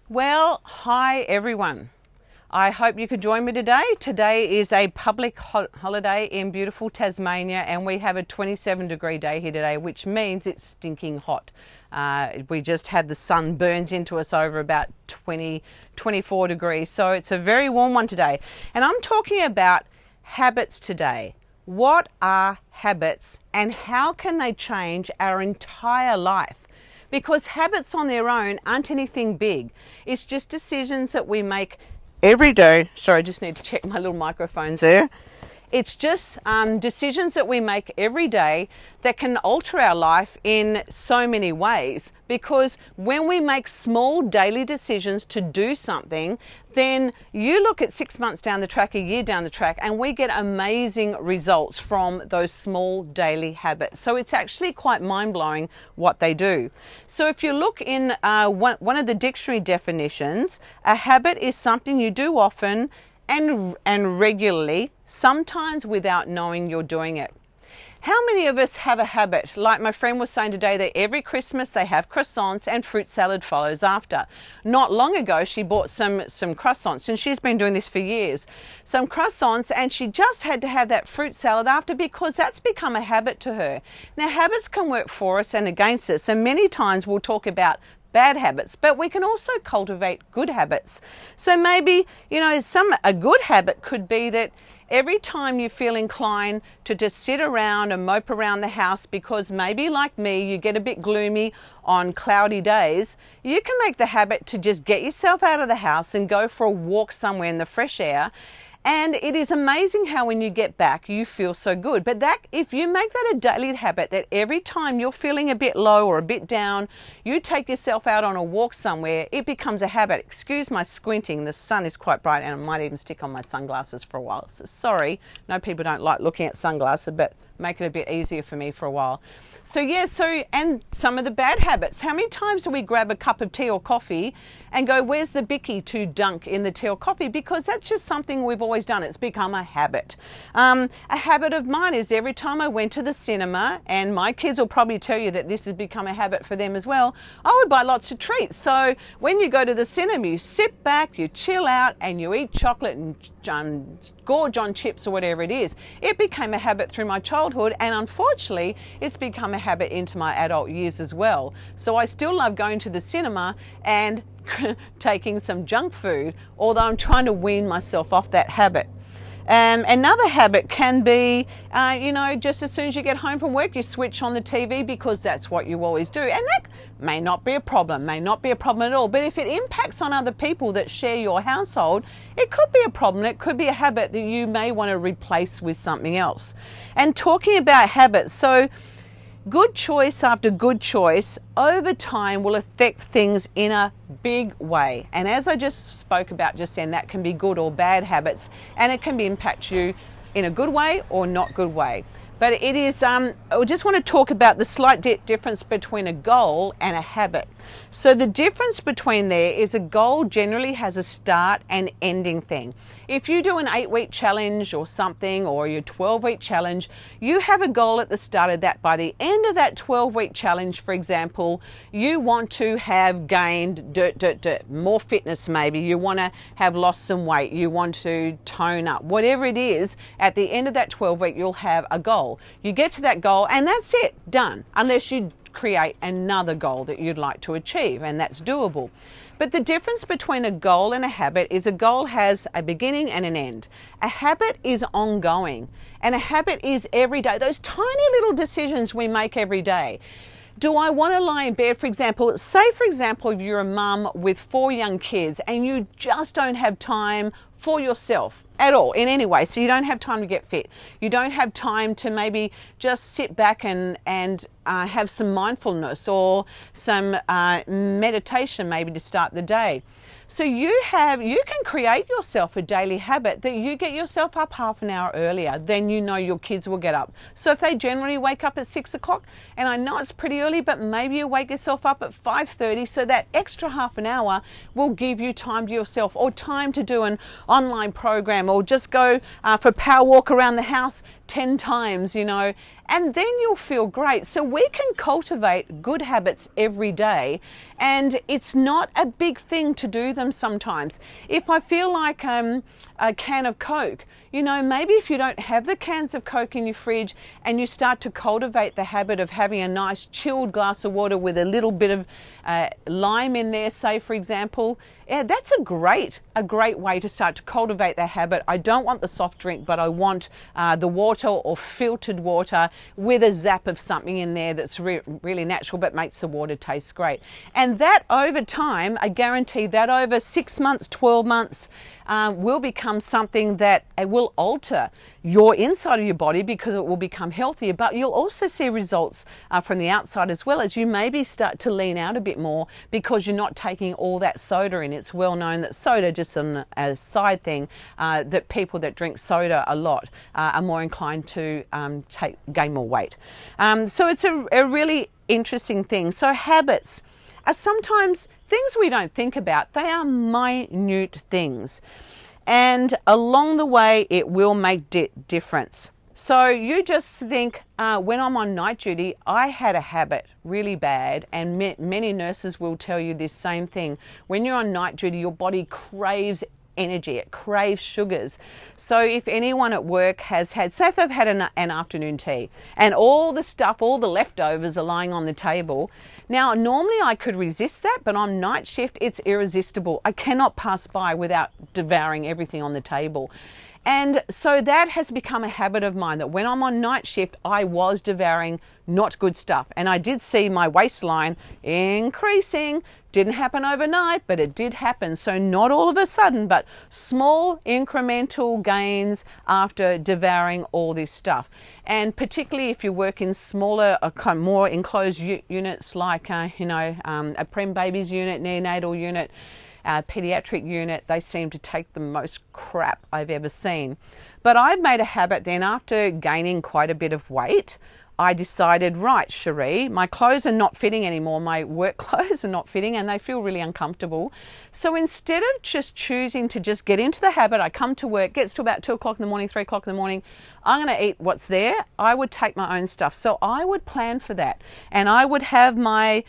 Well, hi everyone. I hope you could join me today. Today is a public holiday in beautiful Tasmania, and we have a 27-degree day here today, which means it's stinking hot. We just had the sun burns into us over about 24 degrees, so it's a very warm one today. And I'm talking about habits today. What are habits and how can they change our entire life? Because habits on their own aren't anything big. It's just decisions that we make every day. Sorry, I just need to check my little microphones there. It's just decisions that we make every day that can alter our life in so many ways. Because when we make small daily decisions to do something, then you look at 6 months down the track, a year down the track, and we get amazing results from those small daily habits. So it's actually quite mind-blowing what they do. So if you look in one of the dictionary definitions, a habit is something you do often and regularly, sometimes without knowing you're doing it. How many of us have a habit, like my friend was saying today, that every Christmas they have croissants and fruit salad follows after? Not long ago, she bought some croissants, and she's been doing this for years. Some croissants, and she just had to have that fruit salad after because that's become a habit to her. Now, habits can work for us and against us, and many times we'll talk about bad habits, but we can also cultivate good habits. So maybe, a good habit could be that every time you feel inclined to just sit around and mope around the house because maybe like me, you get a bit gloomy on cloudy days, you can make the habit to just get yourself out of the house and go for a walk somewhere in the fresh air. And it is amazing how when you get back, you feel so good. But if you make that a daily habit, that every time you're feeling a bit low or a bit down, you take yourself out on a walk somewhere, it becomes a habit. Excuse my squinting, the sun is quite bright and I might even stick on my sunglasses for a while. So sorry, no, people don't like looking at sunglasses, but make it a bit easier for me for a while. And some of the bad habits. How many times do we grab a cup of tea or coffee and go, where's the bicky to dunk in the tea or coffee? Because that's just something we've always done. It's become a habit. A habit of mine is every time I went to the cinema, and my kids will probably tell you that this has become a habit for them as well, I would buy lots of treats. So when you go to the cinema, you sit back, you chill out, and you eat chocolate and gorge on chips or whatever it is. It became a habit through my childhood, and unfortunately it's become a habit into my adult years as well. So I still love going to the cinema and taking some junk food, although I'm trying to wean myself off that habit. Another habit can be, just as soon as you get home from work, you switch on the TV because that's what you always do. And that may not be a problem at all. But if it impacts on other people that share your household, it could be a problem. It could be a habit that you may want to replace with something else. And talking about habits, so good choice after good choice over time will affect things in a big way. And as I just spoke about just then, that can be good or bad habits, and it can impact you in a good way or not good way. But it is, I just want to talk about the slight difference between a goal and a habit. So the difference between there is a goal generally has a start and ending thing. If you do an 8-week challenge or something, or your 12-week challenge, you have a goal at the start of that. By the end of that 12-week challenge, for example, you want to have gained more fitness maybe, you want to have lost some weight, you want to tone up, whatever it is, at the end of that 12-week, you'll have a goal. You get to that goal and that's it, done, unless you create another goal that you'd like to achieve, and that's doable. But the difference between a goal and a habit is a goal has a beginning and an end. A habit is ongoing, and a habit is every day. Those tiny little decisions we make every day. Do I want to lie in bed, for example, say for example, if you're a mum with 4 young kids and you just don't have time for yourself at all in any way, so you don't have time to get fit, you don't have time to maybe just sit back and have some mindfulness or some meditation maybe to start the day. So you can create yourself a daily habit that you get yourself up half an hour earlier than you know your kids will get up. So if they generally wake up at 6 o'clock, and I know it's pretty early, but maybe you wake yourself up at 5:30, so that extra half an hour will give you time to yourself, or time to do an online program, or just go for a power walk around the house 10 times, and then you'll feel great. So we can cultivate good habits every day, And it's not a big thing to do them sometimes. If I feel like a can of Coke, you know, maybe if you don't have the cans of Coke in your fridge and you start to cultivate the habit of having a nice chilled glass of water with a little bit of lime in there, say for example, yeah, that's a great way to start to cultivate the habit. I don't want the soft drink, but I want the water or filtered water with a zap of something in there that's really natural but makes the water taste great. And that over time, I guarantee that over 6 months, 12 months, will become something that will alter your inside of your body because it will become healthier, but you'll also see results from the outside as well, as you maybe start to lean out a bit more because you're not taking all that soda in. It's well known that soda, just a side thing, that people that drink soda a lot are more inclined to gain more weight. So it's a really interesting thing. So habits are sometimes things we don't think about. They are minute things. And along the way, it will make difference. So you just think, when I'm on night duty, I had a habit really bad, and many nurses will tell you this same thing. When you're on night duty, your body craves energy, it craves sugars. So if anyone at work has had, say if they've had an afternoon tea and all the stuff, all the leftovers are lying on the table. Now normally I could resist that, but on night shift it's irresistible. I cannot pass by without devouring everything on the table. And so that has become a habit of mine, that when I'm on night shift, I was devouring not good stuff. And I did see my waistline increasing. Didn't happen overnight, but it did happen. So not all of a sudden, but small incremental gains after devouring all this stuff. And particularly if you work in smaller, more enclosed units like, a prem babies unit, neonatal unit, pediatric unit, they seem to take the most crap I've ever seen. But I've made a habit then, after gaining quite a bit of weight, I decided, right, Sheree, my clothes are not fitting anymore. My work clothes are not fitting and they feel really uncomfortable. So instead of just choosing to just get into the habit, I come to work, gets to about 2 o'clock in the morning, 3 o'clock in the morning, I'm going to eat what's there. I would take my own stuff. So I would plan for that. And I would have my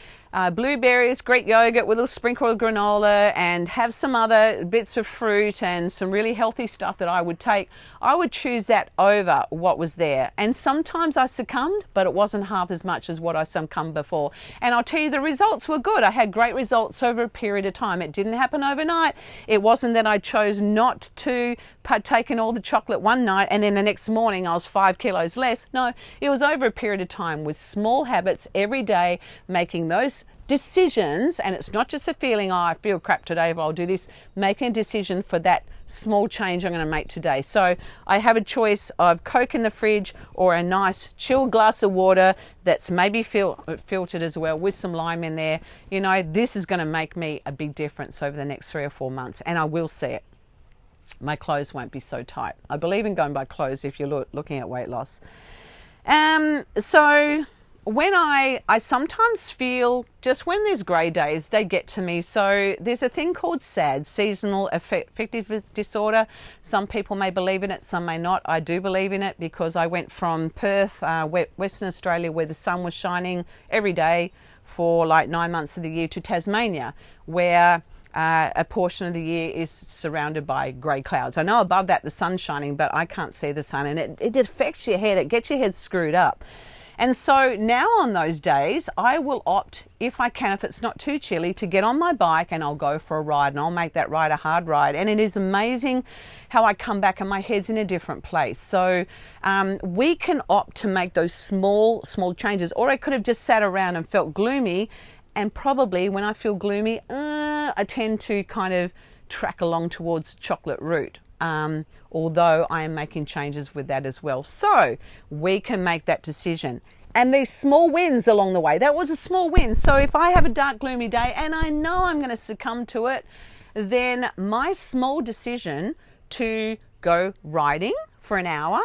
blueberries, Greek yogurt with a little sprinkle of granola, and have some other bits of fruit and some really healthy stuff that I would take. I would choose that over what was there. And sometimes I succumbed, but it wasn't half as much as what I succumbed before. And I'll tell you, the results were good. I had great results over a period of time. It didn't happen overnight. It wasn't that I chose not to partake in all the chocolate one night and then the next morning I was 5 kilos less. No, it was over a period of time with small habits every day, making those decisions. And it's not just a feeling, oh, I feel crap today, but I'll do this. Making a decision for that small change I'm going to make today. So I have a choice of Coke in the fridge or a nice chilled glass of water that's maybe filtered as well with some lime in there. You know, this is going to make me a big difference over the next 3 or 4 months, and I will see it. My clothes won't be so tight. I believe in going by clothes if you're looking at weight loss. So when I sometimes feel, just when there's grey days, they get to me. So there's a thing called SAD, seasonal affective disorder. Some people may believe in it, some may not. I do believe in it because I went from Perth, Western Australia, where the sun was shining every day for like 9 months of the year, to Tasmania, where a portion of the year is surrounded by grey clouds. I know above that the sun's shining, but I can't see the sun, and it affects your head. It gets your head screwed up. And so now on those days, I will opt, if I can, if it's not too chilly, to get on my bike and I'll go for a ride, and I'll make that ride a hard ride. And it is amazing how I come back and my head's in a different place. So we can opt to make those small changes. Or I could have just sat around and felt gloomy. And probably when I feel gloomy, I tend to kind of track along towards chocolate route. Although I am making changes with that as well. So we can make that decision. And these small wins along the way, that was a small win. So if I have a dark, gloomy day and I know I'm going to succumb to it, then my small decision to go riding for an hour,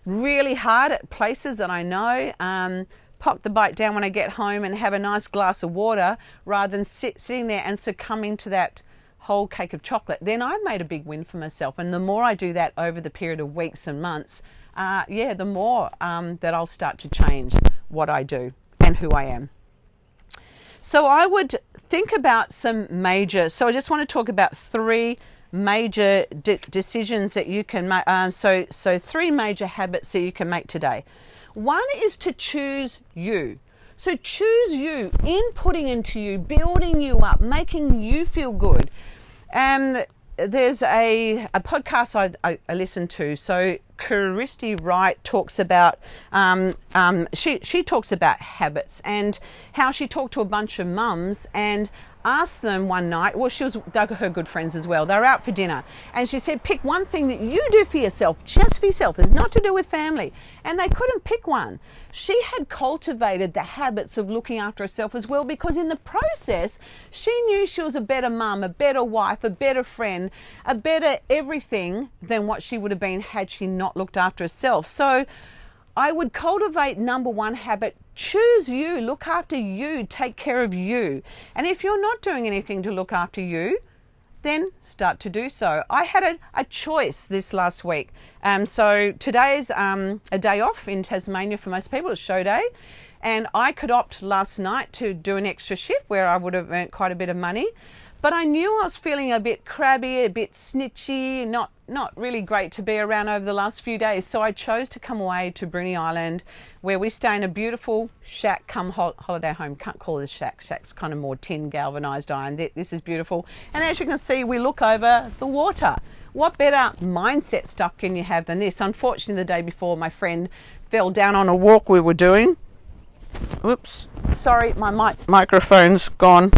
really hard at places that I know, pop the bike down when I get home and have a nice glass of water, rather than sitting there and succumbing to that whole cake of chocolate, then I've made a big win for myself. And the more I do that over the period of weeks and months, the more that I'll start to change what I do and who I am. So I would think about so I just want to talk about three major decisions that you can make. So three major habits that you can make today. One is to choose you. So choose you, inputting into you, building you up, making you feel good. There's a podcast I listen to. So Kirsty Wright talks about, she talks about habits and how she talked to a bunch of mums and asked them one night, well, they're her good friends as well, they were out for dinner, and she said, pick one thing that you do for yourself, just for yourself, it's not to do with family, and they couldn't pick one. She had cultivated the habits of looking after herself as well, because in the process she knew she was a better mum, a better wife, a better friend, a better everything than what she would have been had she not looked after herself. So I would cultivate number one habit, choose you, look after you, take care of you. And if you're not doing anything to look after you, then start to do so. I had a choice this last week. So today's a day off in Tasmania for most people, it's show day. And I could opt last night to do an extra shift where I would have earned quite a bit of money. But I knew I was feeling a bit crabby, a bit snitchy, not really great to be around over the last few days. So I chose to come away to Bruny Island, where we stay in a beautiful shack come holiday home. Can't call it a shack. Shack's kind of more tin galvanised iron. This is beautiful. And as you can see, we look over the water. What better mindset stuff can you have than this? Unfortunately, the day before, my friend fell down on a walk we were doing. Whoops. Sorry, my microphone's gone.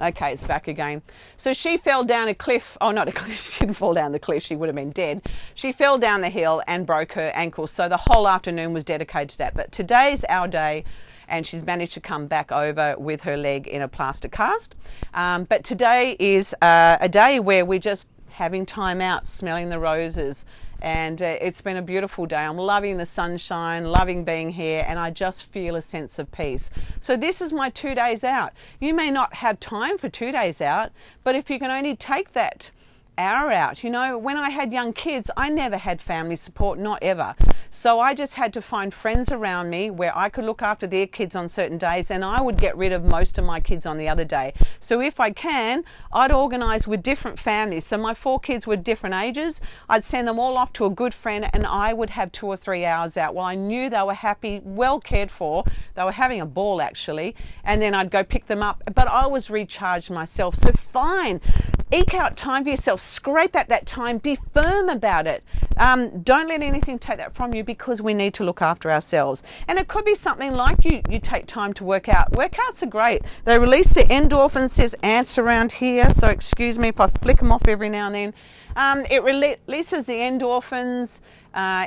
Okay, it's back again. So she fell down a cliff. Oh, not a cliff. She didn't fall down the cliff. She would have been dead. She fell down the hill and broke her ankle. So the whole afternoon was dedicated to that. But today's our day, and she's managed to come back over with her leg in a plaster cast. But today is a day where we're just having time out, smelling the roses. And it's been a beautiful day. I'm loving the sunshine, loving being here, and I just feel a sense of peace. So this is my 2 days out. You may not have time for 2 days out, but if you can only take that hour out. You know, when I had young kids, I never had family support, not ever. So I just had to find friends around me where I could look after their kids on certain days, and I would get rid of most of my kids on the other day. So if I can, I'd organise with different families. So my 4 kids were different ages. I'd send them all off to a good friend, and I would have 2 or 3 hours out while I knew they were happy, well cared for. They were having a ball actually, and then I'd go pick them up. But I was recharged myself. So fine, eke out time for yourself. Scrape at that time. Be firm about it. Don't let anything take that from you, because we need to look after ourselves. And it could be something like you take time to work out. Workouts are great. They release the endorphins. There's ants around here, so excuse me if I flick them off every now and then. It releases the endorphins.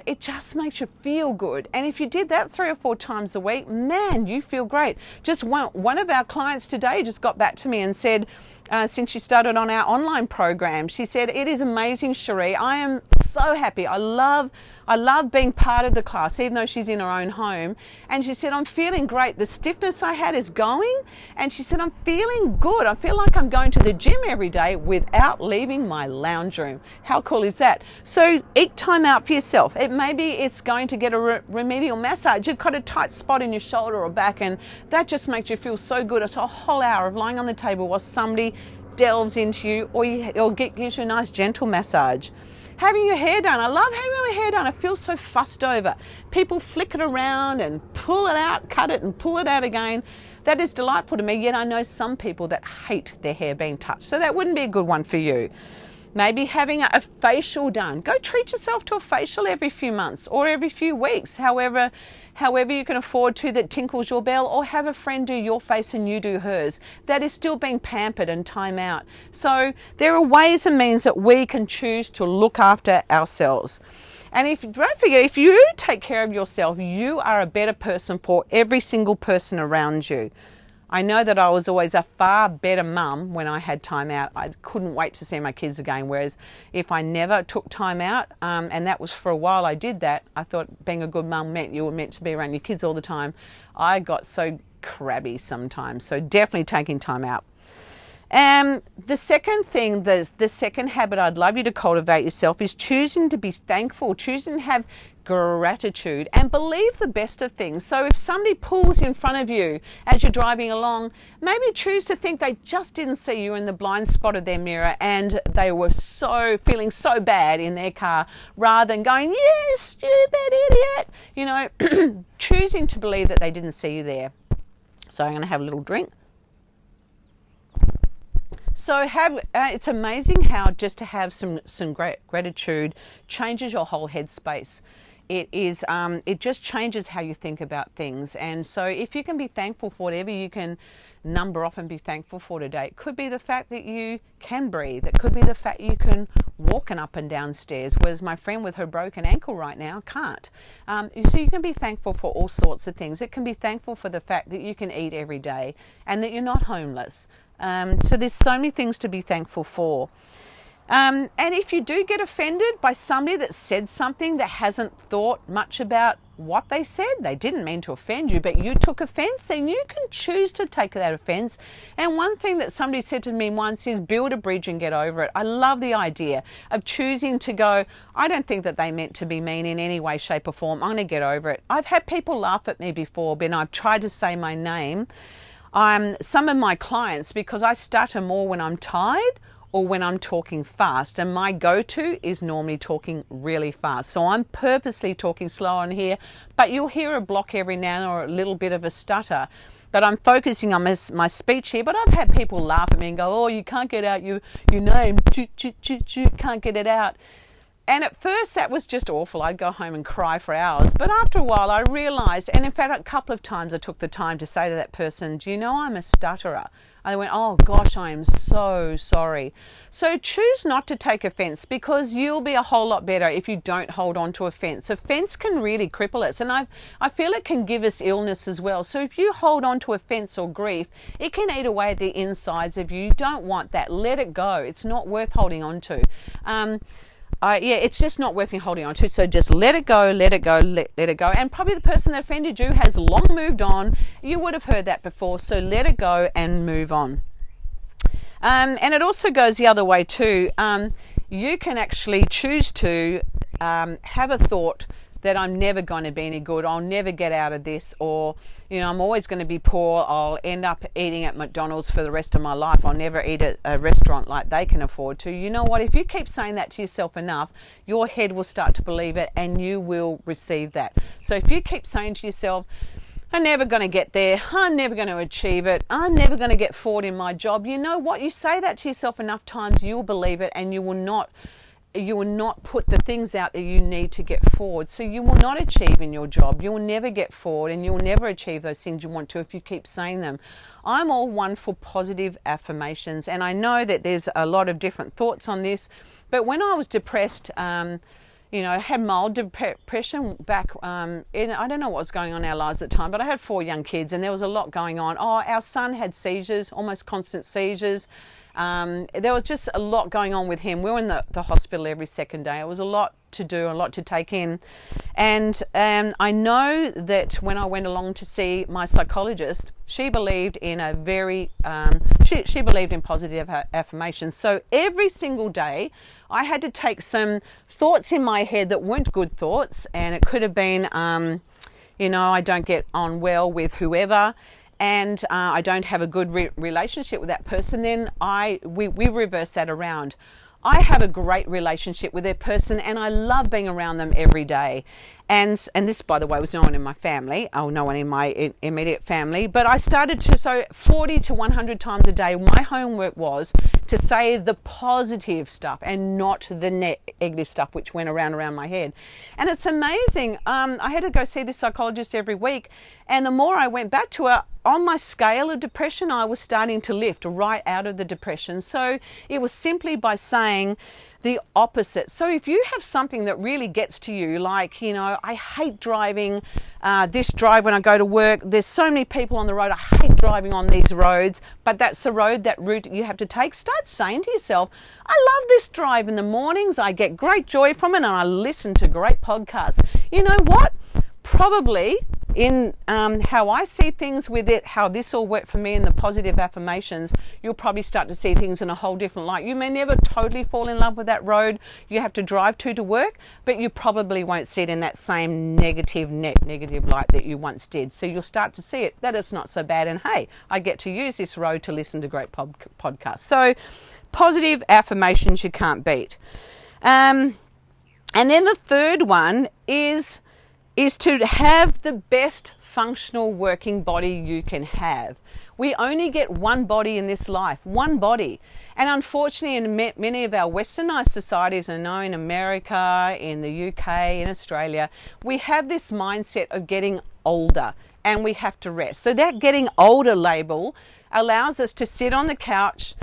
It just makes you feel good. And if you did that 3 or 4 times a week, man, you feel great. Just one of our clients today just got back to me and said, since she started on our online program, she said, "It is amazing, Sheree. I am so happy. I love being part of the class, even though she's in her own home." And she said, "I'm feeling great. The stiffness I had is going." And she said, "I'm feeling good. I feel like I'm going to the gym every day without leaving my lounge room." How cool is that? So eke time out for yourself. Maybe it's going to get a remedial massage. You've got a tight spot in your shoulder or back, and that just makes you feel so good. It's a whole hour of lying on the table while somebody delves into you, or gives you a nice gentle massage. Having your hair done. I love having my hair done. I feel so fussed over. People flick it around and pull it out, cut it and pull it out again. That is delightful to me, yet I know some people that hate their hair being touched. So that wouldn't be a good one for you. Maybe having a facial done. Go treat yourself to a facial every few months or every few weeks, however you can afford to, that tinkles your bell, or have a friend do your face and you do hers. That is still being pampered and time out. So there are ways and means that we can choose to look after ourselves. And don't forget, if you take care of yourself, you are a better person for every single person around you. I know that I was always a far better mum when I had time out. I couldn't wait to see my kids again. Whereas if I never took time out, and that was for a while I did that, I thought being a good mum meant you were meant to be around your kids all the time. I got so crabby sometimes. So definitely taking time out. The second thing, the second habit I'd love you to cultivate yourself is choosing to be thankful, choosing to have gratitude and believe the best of things. So if somebody pulls in front of you as you're driving along, maybe choose to think they just didn't see you in the blind spot of their mirror and they were feeling so bad in their car, rather than going, "You stupid idiot," you know, choosing to believe that they didn't see you there. So I'm going to have a little drink. So it's amazing how just to have some gratitude changes your whole headspace. It just changes how you think about things. And so if you can be thankful for whatever you can number off and be thankful for today, it could be the fact that you can breathe. It could be the fact you can walk up and down stairs, whereas my friend with her broken ankle right now can't. So you can be thankful for all sorts of things. It can be thankful for the fact that you can eat every day and that you're not homeless. So there's so many things to be thankful for. And if you do get offended by somebody that said something that hasn't thought much about what they said, they didn't mean to offend you, but you took offense, then you can choose to take that offense. And one thing that somebody said to me once is build a bridge and get over it. I love the idea of choosing to go, I don't think that they meant to be mean in any way, shape or form. I'm going to get over it. I've had people laugh at me before when I've tried to say my name. Some of my clients, because I stutter more when I'm tired or when I'm talking fast, and my go-to is normally talking really fast. So I'm purposely talking slow on here, but you'll hear a block every now and then or a little bit of a stutter. But I'm focusing on my speech here. But I've had people laugh at me and go, "Oh, you can't get out your name, can't get it out." And at first that was just awful. I'd go home and cry for hours. But after a while I realised, and in fact a couple of times I took the time to say to that person, "Do you know I'm a stutterer?" I went, "Oh gosh, I am so sorry." So choose not to take offence, because you'll be a whole lot better if you don't hold on to offence. Offence can really cripple us, and I feel it can give us illness as well. So if you hold on to offence or grief, it can eat away at the insides of you. You don't want that. Let it go. It's not worth holding on to. It's just not worth holding on to. So just let it go, let it go, let it go. And probably the person that offended you has long moved on. You would have heard that before. So let it go and move on. And it also goes the other way too. You can actually choose to have a thought that I'm never going to be any good, I'll never get out of this, or, you know, I'm always going to be poor, I'll end up eating at McDonald's for the rest of my life, I'll never eat at a restaurant like they can afford to. You know what, if you keep saying that to yourself enough, your head will start to believe it and you will receive that. So if you keep saying to yourself, I'm never going to get there, I'm never going to achieve it, I'm never going to get forward in my job, you know what, you say that to yourself enough times, you'll believe it, and you will not put the things out that you need to get forward. So you will not achieve in your job. You will never get forward, and you will never achieve those things you want to if you keep saying them. I'm all one for positive affirmations, and I know that there's a lot of different thoughts on this, but when I was depressed, I had mild depression back I don't know what was going on in our lives at the time, but I had 4 young kids and there was a lot going on. Our son had seizures, almost constant seizures. There was just a lot going on with him. We were in the hospital every second day. It was a lot to do, a lot to take in. And I know that when I went along to see my psychologist, she believed in she believed in positive affirmations. So every single day I had to take some thoughts in my head that weren't good thoughts, and it could have been, I don't get on well with whoever, and I don't have a good relationship with that person, then we reverse that around. I have a great relationship with that person and I love being around them every day. And this, by the way, was no one in my family, no one in my immediate family, but I started to, 40 to 100 times a day, my homework was to say the positive stuff and not the negative stuff which went around my head. And it's amazing. I had to go see the psychologist every week, and the more I went back to her, on my scale of depression, I was starting to lift right out of the depression. So it was simply by saying the opposite. So if you have something that really gets to you, like, I hate driving this drive when I go to work. There's so many people on the road. I hate driving on these roads, but that's the route you have to take. Start saying to yourself, I love this drive in the mornings. I get great joy from it and I listen to great podcasts. You know what? Probably in how I see things with it, how this all worked for me in the positive affirmations, you'll probably start to see things in a whole different light. You may never totally fall in love with that road you have to drive to work, but you probably won't see it in that same negative light that you once did. So you'll start to see it, that it's not so bad, and hey, I get to use this road to listen to great podcasts. So positive affirmations you can't beat. And then the third one is to have the best functional working body you can have. We only get one body in this life, one body. And unfortunately, in many of our westernized societies, I know in America, in the UK, in Australia, we have this mindset of getting older and we have to rest. So that getting older label allows us to sit on the couch,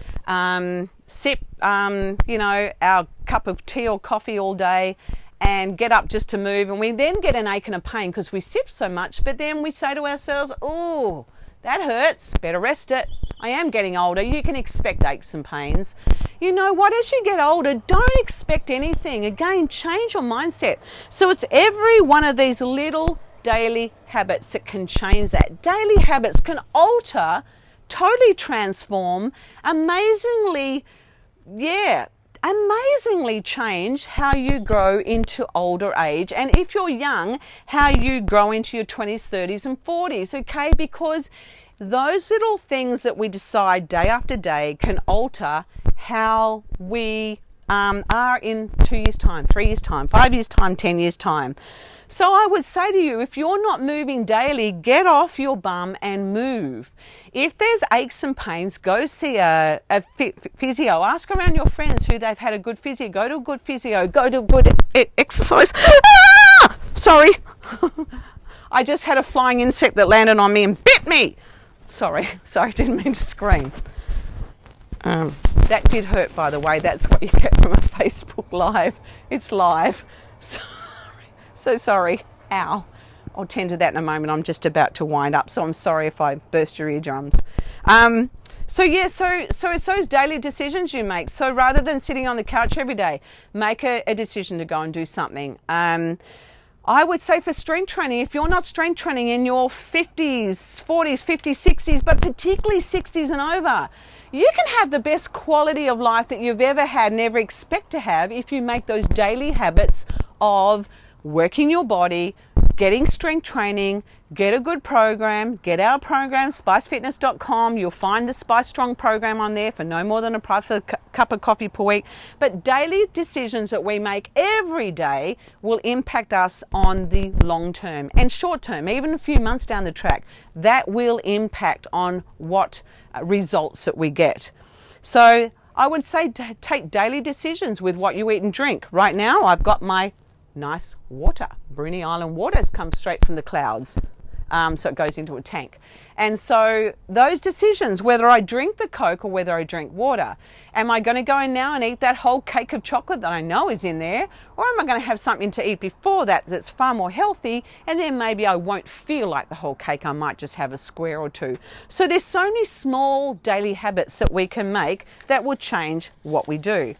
sip, our cup of tea or coffee all day, and get up just to move, and we then get an ache and a pain because we sip so much, but then we say to ourselves, oh, that hurts, better rest it. I am getting older, you can expect aches and pains. You know what, as you get older, don't expect anything. Again, change your mindset. So it's every one of these little daily habits that can change that. Daily habits can alter, totally transform, amazingly change how you grow into older age, and if you're young, how you grow into your 20s, 30s and 40s, okay? Because those little things that we decide day after day can alter how we are in 2 years time, 3 years time, 5 years time, 10 years time. So I would say to you, if you're not moving daily, get off your bum and move. If there's aches and pains, go see a physio. Ask around your friends who they've had a good physio. Go to a good physio. Go to a good exercise. Ah! Sorry. I just had a flying insect that landed on me and bit me. Sorry, didn't mean to scream. That did hurt, by the way. That's what you get from a Facebook Live. It's live. So sorry. Ow. I'll tend to that in a moment. I'm just about to wind up, so I'm sorry if I burst your eardrums. So it's those daily decisions you make. So rather than sitting on the couch every day, make a decision to go and do something. I would say for strength training, if you're not strength training in your 50s, 40s, 50s, 60s, but particularly 60s and over, you can have the best quality of life that you've ever had and ever expect to have if you make those daily habits of working your body, getting strength training, get a good program, get our program, spicefitness.com. You'll find the Spice Strong program on there for no more than a price of a cup of coffee per week. But daily decisions that we make every day will impact us on the long term and short term, even a few months down the track. That will impact on what results that we get. So I would say take daily decisions with what you eat and drink. Right now, I've got my nice water. Bruny Island water has come straight from the clouds. So it goes into a tank. And so those decisions, whether I drink the Coke or whether I drink water, am I going to go in now and eat that whole cake of chocolate that I know is in there? Or am I going to have something to eat before that that's far more healthy? And then maybe I won't feel like the whole cake. I might just have a square or two. So there's so many small daily habits that we can make that will change what we do.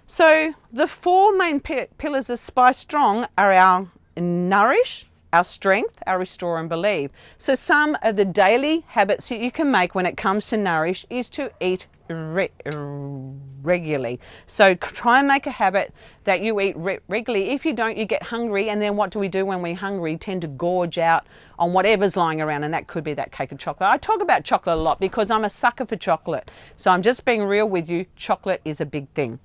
So the four main pillars of Spice Strong are our nourish, our strength, our restore and believe. So some of the daily habits that you can make when it comes to nourish is to eat regularly. So try and make a habit that you eat regularly. If you don't, you get hungry, and then what do we do when we're hungry? We tend to gorge out on whatever's lying around, and that could be that cake of chocolate. I talk about chocolate a lot because I'm a sucker for chocolate. So I'm just being real with you. Chocolate is a big thing.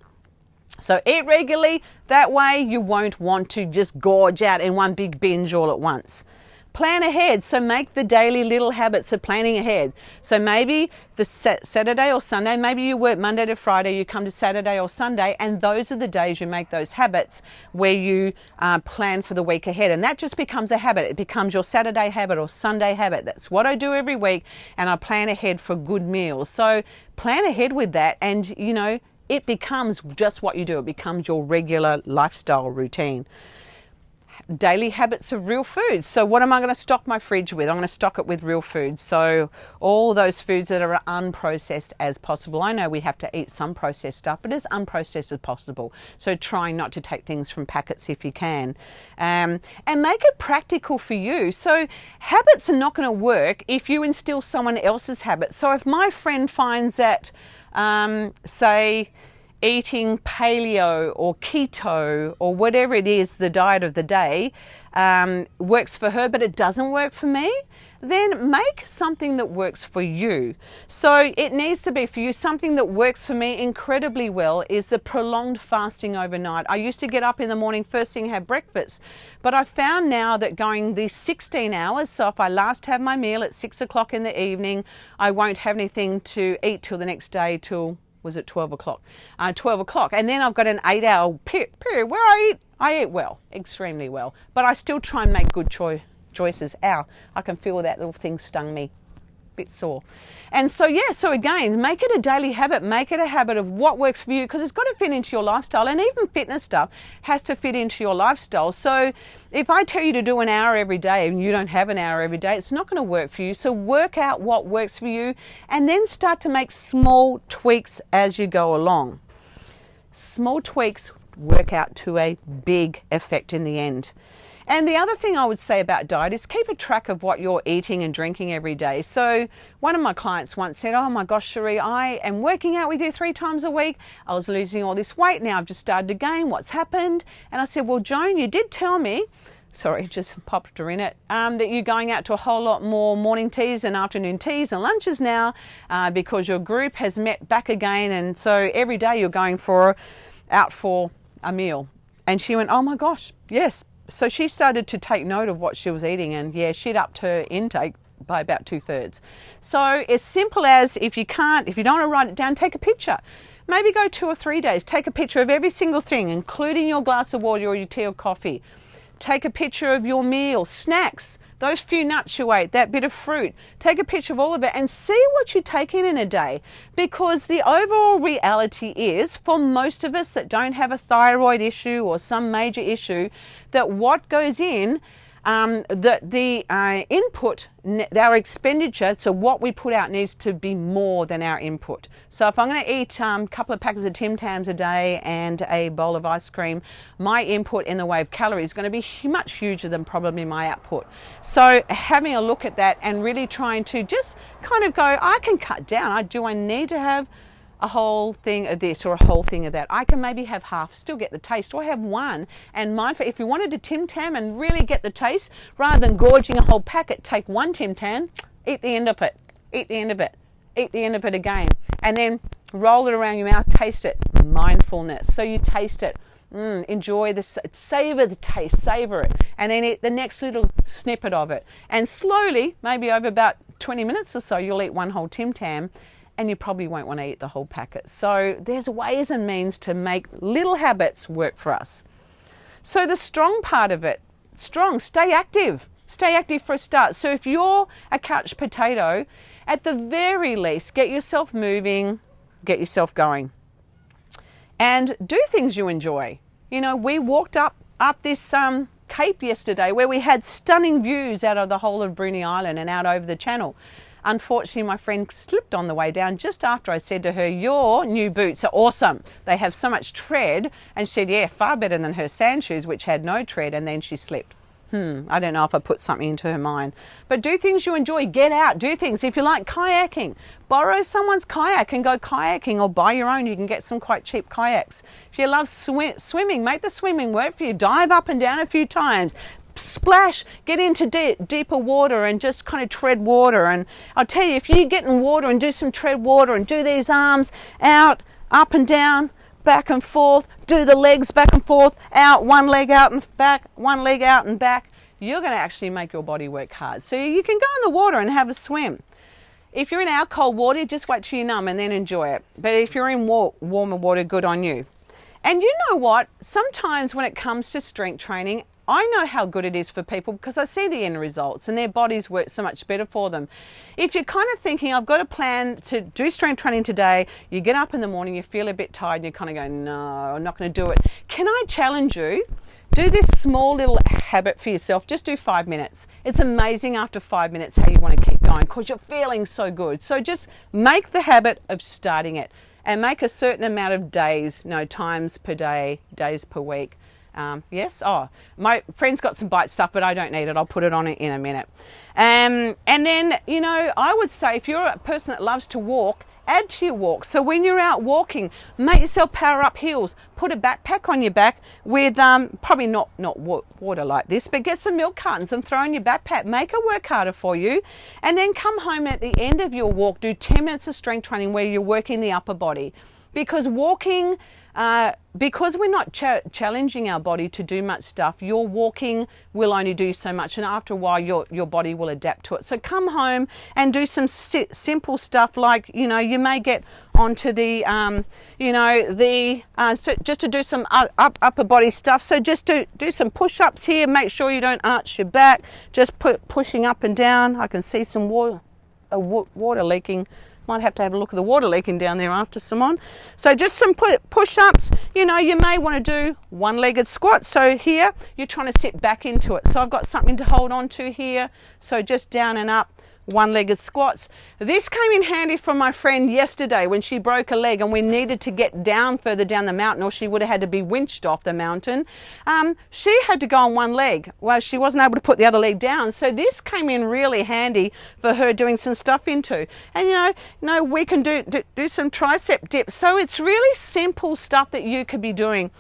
So eat regularly, that way you won't want to just gorge out in one big binge all at once. Plan ahead, so make the daily little habits of planning ahead. So maybe the Saturday or Sunday, maybe you work Monday to Friday, you come to Saturday or Sunday, and those are the days you make those habits where you plan for the week ahead. And that just becomes a habit. It becomes your Saturday habit or Sunday habit. That's what I do every week, and I plan ahead for good meals. So plan ahead with that, and you know, it becomes just what you do. It becomes your regular lifestyle routine. daily habits of real foods. So what am I going to stock my fridge with? I'm going to stock it with real foods. So all those foods that are unprocessed as possible. I know we have to eat some processed stuff, but as unprocessed as possible. So trying not to take things from packets if you can. And make it practical for you. So habits are not going to work if you instill someone else's habits. So if my friend finds that, say, eating paleo or keto or whatever it is, the diet of the day, works for her, but it doesn't work for me, then make something that works for you. So it needs to be for you. Something that works for me incredibly well is the prolonged fasting overnight. I used to get up in the morning, first thing, have breakfast, but I found now that going these 16 hours, so if I last have my meal at 6 o'clock in the evening, I won't have anything to eat till the next day, till, was it 12 o'clock? 12 o'clock. And then I've got an 8-hour period where I eat well, extremely well, but I still try and make good choices. Ow, I can feel that little thing stung me, bit sore. And so, yeah, so again, make it a daily habit, make it a habit of what works for you, because it's got to fit into your lifestyle, and even fitness stuff has to fit into your lifestyle. So if I tell you to do an hour every day and you don't have an hour every day, it's not going to work for you. So work out what works for you and then start to make small tweaks as you go along. Small tweaks work out to a big effect in the end. And the other thing I would say about diet is keep a track of what you're eating and drinking every day. So one of my clients once said, oh my gosh, Sheree, I am working out with you 3 times a week. I was losing all this weight. Now I've just started to gain. What's happened? And I said, well, Joan, you did tell me, sorry, just popped her in it, that you're going out to a whole lot more morning teas and afternoon teas and lunches now because your group has met back again. And so every day you're going out for a meal. And she went, oh my gosh, yes. So she started to take note of what she was eating, and yeah, she'd upped her intake by about 2/3. So as simple as, if you don't want to write it down, take a picture. Maybe go 2 or 3 days, take a picture of every single thing, including your glass of water or your tea or coffee. Take a picture of your meal, snacks, those few nuts you ate, that bit of fruit. Take a picture of all of it and see what you take in a day. Because the overall reality is, for most of us that don't have a thyroid issue or some major issue, that what goes in, the input, our expenditure, so what we put out needs to be more than our input. So if I'm going to eat a couple of packets of Tim Tams a day and a bowl of ice cream, my input in the way of calories is going to be much huger than probably my output. So having a look at that and really trying to just kind of go, I can cut down. Do I need to have a whole thing of this or a whole thing of that? I can maybe have half, still get the taste, or have one. And mindful, if you wanted a Tim Tam and really get the taste, rather than gorging a whole packet, take one Tim Tam, eat the end of it, eat the end of it, eat the end of it again, and then roll it around your mouth, taste it. Mindfulness. So you taste it, enjoy this, savor the taste, savor it, and then eat the next little snippet of it. And slowly, maybe over about 20 minutes or so, you'll eat one whole Tim Tam, and you probably won't want to eat the whole packet. So there's ways and means to make little habits work for us. So the strong part of it, stay active. Stay active for a start. So if you're a couch potato, at the very least, get yourself moving, get yourself going. And do things you enjoy. You know, we walked up this cape yesterday where we had stunning views out of the whole of Bruny Island and out over the channel. Unfortunately, my friend slipped on the way down just after I said to her, your new boots are awesome. They have so much tread. And she said, yeah, far better than her sand shoes, which had no tread. And then she slipped. I don't know if I put something into her mind. But do things you enjoy. Get out. Do things. If you like kayaking, borrow someone's kayak and go kayaking, or buy your own. You can get some quite cheap kayaks. If you love swimming, make the swimming work for you. Dive up and down a few times. Splash, get into deeper water and just kind of tread water. And I'll tell you, if you get in water and do some tread water and do these arms out, up and down, back and forth, do the legs back and forth, out, one leg out and back, one leg out and back, you're going to actually make your body work hard. So you can go in the water and have a swim. If you're in our cold water, just wait till you're numb and then enjoy it. But if you're in warmer water, good on you. And you know what? Sometimes when it comes to strength training, I know how good it is for people because I see the end results and their bodies work so much better for them. If you're kind of thinking, I've got a plan to do strength training today, you get up in the morning, you feel a bit tired, and you kind of go, no, I'm not going to do it. Can I challenge you? Do this small little habit for yourself. Just do 5 minutes. It's amazing after 5 minutes how you want to keep going because you're feeling so good. So just make the habit of starting it and make a certain amount of days, times per day, days per week. Yes. Oh, my friend's got some bite stuff, but I don't need it. I'll put it on it in a minute. And then, I would say if you're a person that loves to walk, add to your walk. So when you're out walking, make yourself power up hills. Put a backpack on your back with probably not water like this, but get some milk cartons and throw in your backpack. Make it work harder for you. And then come home at the end of your walk, do 10 minutes of strength training where you're working the upper body. Because walking, because we're not challenging our body to do much stuff, your walking will only do so much, and after a while your body will adapt to it. So come home and do some simple stuff like, you may get onto the, just to do some upper body stuff. So just do some push-ups here. Make sure you don't arch your back. Just pushing up and down. I can see some water leaking. Might have to have a look at the water leaking down there after, Simone. So just some push-ups. You may want to do one-legged squats. So here, you're trying to sit back into it. So I've got something to hold on to here. So just down and up, one-legged squats. This came in handy from my friend yesterday when she broke a leg and we needed to get down further down the mountain, or she would have had to be winched off the mountain. She had to go on one leg. Well, she wasn't able to put the other leg down. So this came in really handy for her doing some stuff into. And we can do some tricep dips. So it's really simple stuff that you could be doing.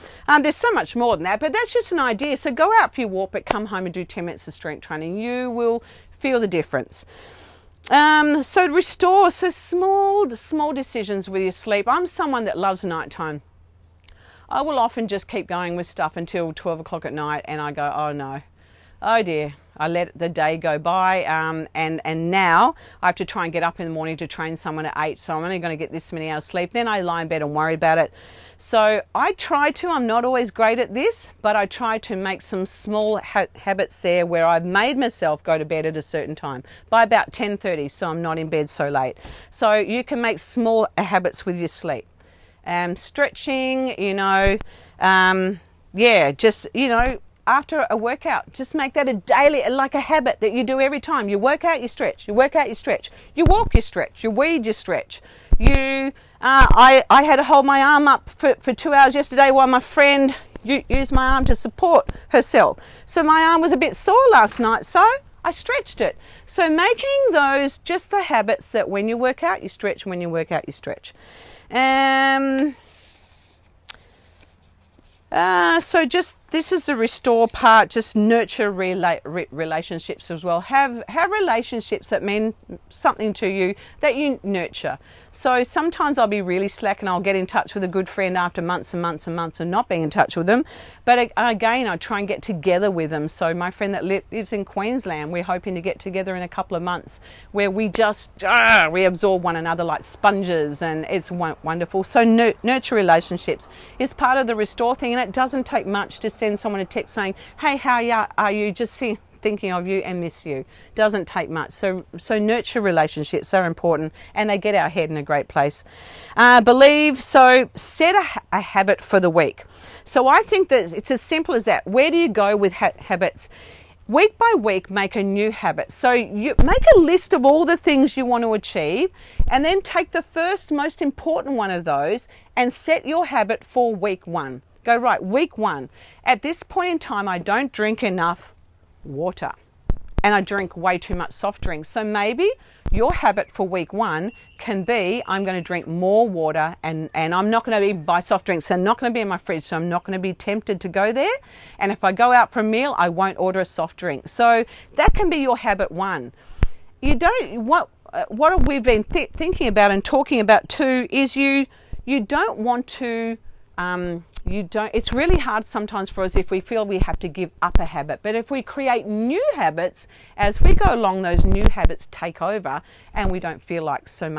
There's so much more than that, but that's just an idea. So go out for your walk, but come home and do 10 minutes of strength training. You will feel the difference. So restore, so small decisions with your sleep. I'm someone that loves nighttime. I will often just keep going with stuff until 12 o'clock at night and I go, oh no, oh dear. I let the day go by and now I have to try and get up in the morning to train someone at 8, so I'm only going to get this many hours sleep. Then I lie in bed and worry about it. So I try to, I'm not always great at this, but I try to make some small habits there where I've made myself go to bed at a certain time by about 10:30, so I'm not in bed so late. So you can make small habits with your sleep. Stretching, after a workout, just make that a daily, like a habit that you do every time. You work out, you stretch. You work out, you stretch. You walk, you stretch. You weed, you stretch. I had to hold my arm up for 2 hours yesterday while my friend used my arm to support herself. So my arm was a bit sore last night, so I stretched it. So making those just the habits that when you work out, you stretch. When you work out, you stretch. So just this is the restore part. Just nurture relationships as well. Have relationships that mean something to you that you nurture. So sometimes I'll be really slack and I'll get in touch with a good friend after months and months and months of not being in touch with them. But again, I try and get together with them. So my friend that lives in Queensland, we're hoping to get together in a couple of months where we just reabsorb one another like sponges, and it's wonderful. So nurture relationships is part of the restore thing, and it doesn't take much to send someone a text saying, hey, how are you? Just thinking of you and miss you. Doesn't take much. So nurture relationships are important, and they get our head in a great place. So set a habit for the week. So I think that it's as simple as that. Where do you go with habits? Week by week, make a new habit. So you make a list of all the things you want to achieve, and then take the first most important one of those and set your habit for week 1. Go, right, week 1. At this point in time, I don't drink enough water and I drink way too much soft drinks. So maybe your habit for week 1 can be, I'm going to drink more water, and I'm not going to buy soft drinks. They're not going to be in my fridge, so I'm not going to be tempted to go there. And if I go out for a meal, I won't order a soft drink. So that can be your habit 1. What we've been thinking about and talking about too is you don't want to it's really hard sometimes for us if we feel we have to give up a habit. But if we create new habits, as we go along, those new habits take over and we don't feel like so much